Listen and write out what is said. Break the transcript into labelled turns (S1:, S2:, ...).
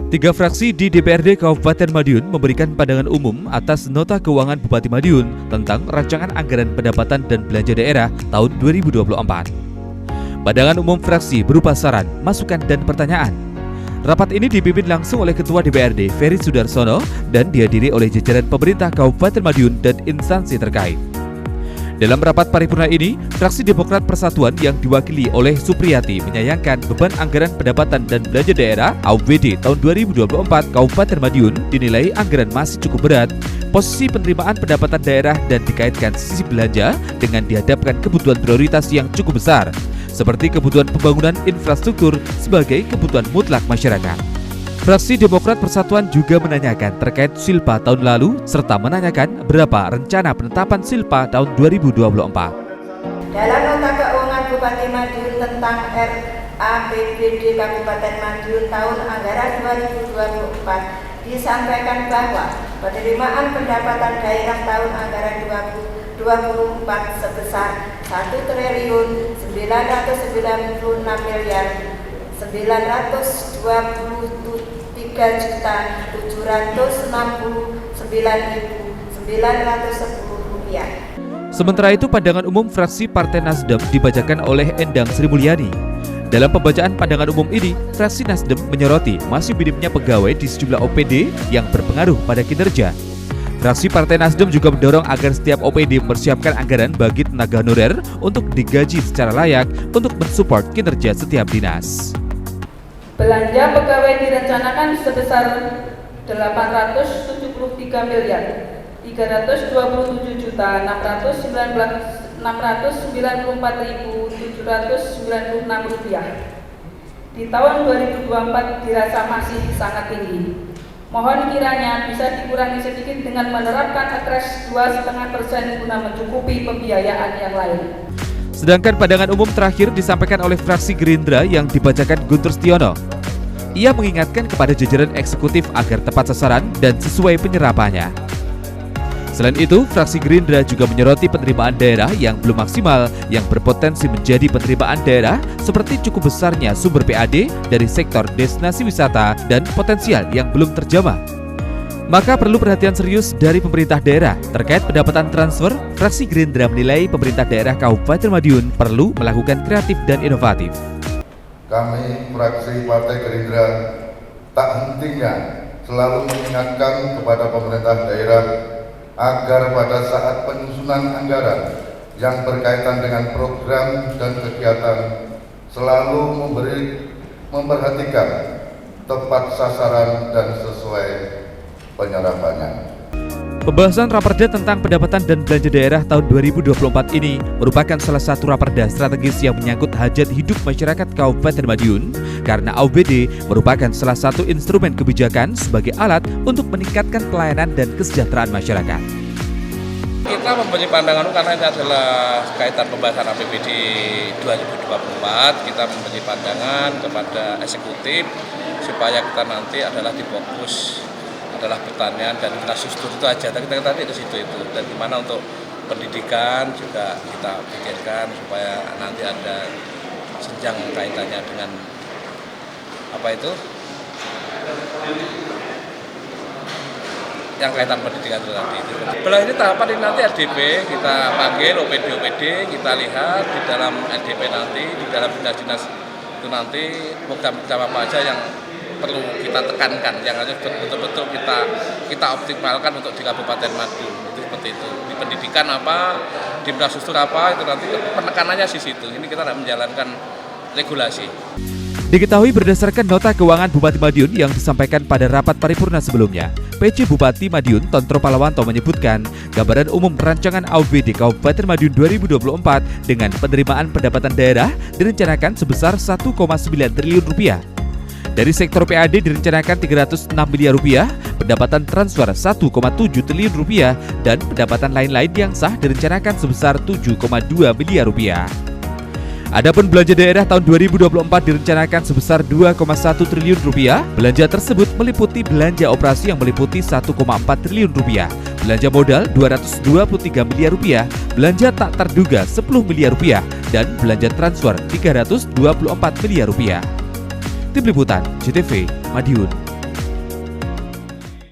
S1: Tiga fraksi di DPRD Kabupaten Madiun memberikan pandangan umum atas Nota Keuangan Bupati Madiun tentang Rancangan Anggaran Pendapatan dan Belanja Daerah tahun 2024. Pandangan umum fraksi berupa saran, masukan, dan pertanyaan. Rapat ini dipimpin langsung oleh Ketua DPRD Ferry Sudarsono dan dihadiri oleh jajaran pemerintah Kabupaten Madiun dan instansi terkait. Dalam rapat paripurna ini, fraksi Demokrat Persatuan yang diwakili oleh Supriyati menyayangkan beban anggaran pendapatan dan belanja daerah APBD tahun 2024 Kabupaten Madiun dinilai anggaran masih cukup berat, posisi penerimaan pendapatan daerah dan dikaitkan sisi belanja dengan dihadapkan kebutuhan prioritas yang cukup besar, seperti kebutuhan pembangunan infrastruktur sebagai kebutuhan mutlak masyarakat. Fraksi Demokrat Persatuan juga menanyakan terkait Silpa tahun lalu serta menanyakan berapa rencana penetapan Silpa tahun 2024.
S2: Dalam Nota Keuangan Bupati Madiun tentang RAPBD Kabupaten Madiun tahun anggaran 2024 disampaikan bahwa penerimaan pendapatan daerah tahun anggaran 2024 sebesar 1.923.769.910 rupiah.
S1: Sementara itu, pandangan umum fraksi Partai Nasdem dibacakan oleh Endang Sri Mulyani. Dalam pembacaan pandangan umum ini, fraksi Nasdem menyoroti masih minimnya pegawai di sejumlah OPD yang berpengaruh pada kinerja. Fraksi Partai Nasdem juga mendorong agar setiap OPD mempersiapkan anggaran bagi tenaga honorer untuk digaji secara layak untuk mensupport kinerja setiap dinas.
S3: Belanja pegawai direncanakan sebesar 873.694.796 rupiah. Di tahun 2024 dirasa masih sangat tinggi. Mohon kiranya bisa dikurangi sedikit dengan menerapkan akres 2,5% guna mencukupi pembiayaan yang lain.
S1: Sedangkan pandangan umum terakhir disampaikan oleh fraksi Gerindra yang dibacakan Guntur Setiono. Ia mengingatkan kepada jajaran eksekutif agar tepat sasaran dan sesuai penyerapannya. Selain itu, fraksi Gerindra juga menyoroti penerimaan daerah yang belum maksimal yang berpotensi menjadi penerimaan daerah seperti cukup besarnya sumber PAD dari sektor destinasi wisata dan potensial yang belum terjamah. Maka perlu perhatian serius dari pemerintah daerah terkait pendapatan transfer. Fraksi Gerindra menilai pemerintah daerah Kabupaten Madiun perlu melakukan kreatif dan inovatif.
S4: Kami fraksi Partai Gerindra tak hentinya selalu mengingatkan kepada pemerintah daerah agar pada saat penyusunan anggaran yang berkaitan dengan program dan kegiatan selalu memperhatikan tepat sasaran dan sesuai penyerapannya.
S1: Pembahasan Raperda tentang pendapatan dan belanja daerah tahun 2024 ini merupakan salah satu raperda strategis yang menyangkut hajat hidup masyarakat Kabupaten Madiun karena APBD merupakan salah satu instrumen kebijakan sebagai alat untuk meningkatkan pelayanan dan kesejahteraan masyarakat.
S5: Kita memberi pandangan karena ini adalah kaitan pembahasan APBD 2024, kita memberi pandangan kepada eksekutif supaya kita nanti adalah difokus adalah pertanian dan infrastruktur itu aja. Kita tadi ke situ itu dan gimana untuk pendidikan juga kita pikirkan supaya nanti ada senjang kaitannya dengan apa itu yang kaitan pendidikan itu tadi. Setelah ini tahapan ini nanti RDP kita panggil OPD, kita lihat di dalam RDP nanti di dalam dinas-dinas itu nanti program-program apa aja yang perlu kita tekankan, yang harus betul-betul kita optimalkan untuk di Kabupaten Madiun. Itu seperti itu. Di pendidikan apa, di infrastruktur apa, itu nanti penekanannya di situ. Ini kita tidak menjalankan regulasi.
S1: Diketahui berdasarkan Nota Keuangan Bupati Madiun yang disampaikan pada rapat paripurna sebelumnya, PJ Bupati Madiun Tontro Palawanto menyebutkan gambaran umum rancangan APBD Kabupaten Madiun 2024 dengan penerimaan pendapatan daerah direncanakan sebesar 1,9 triliun rupiah. Dari sektor PAD direncanakan 306 miliar rupiah, pendapatan transfer 1,7 triliun rupiah, dan pendapatan lain-lain yang sah direncanakan sebesar 7,2 miliar rupiah. Adapun belanja daerah tahun 2024 direncanakan sebesar 2,1 triliun rupiah. Belanja tersebut meliputi belanja operasi yang meliputi 1,4 triliun rupiah, belanja modal 223 miliar rupiah, belanja tak terduga 10 miliar rupiah, dan belanja transfer 324 miliar rupiah. Tim Liputan CTV Madiun.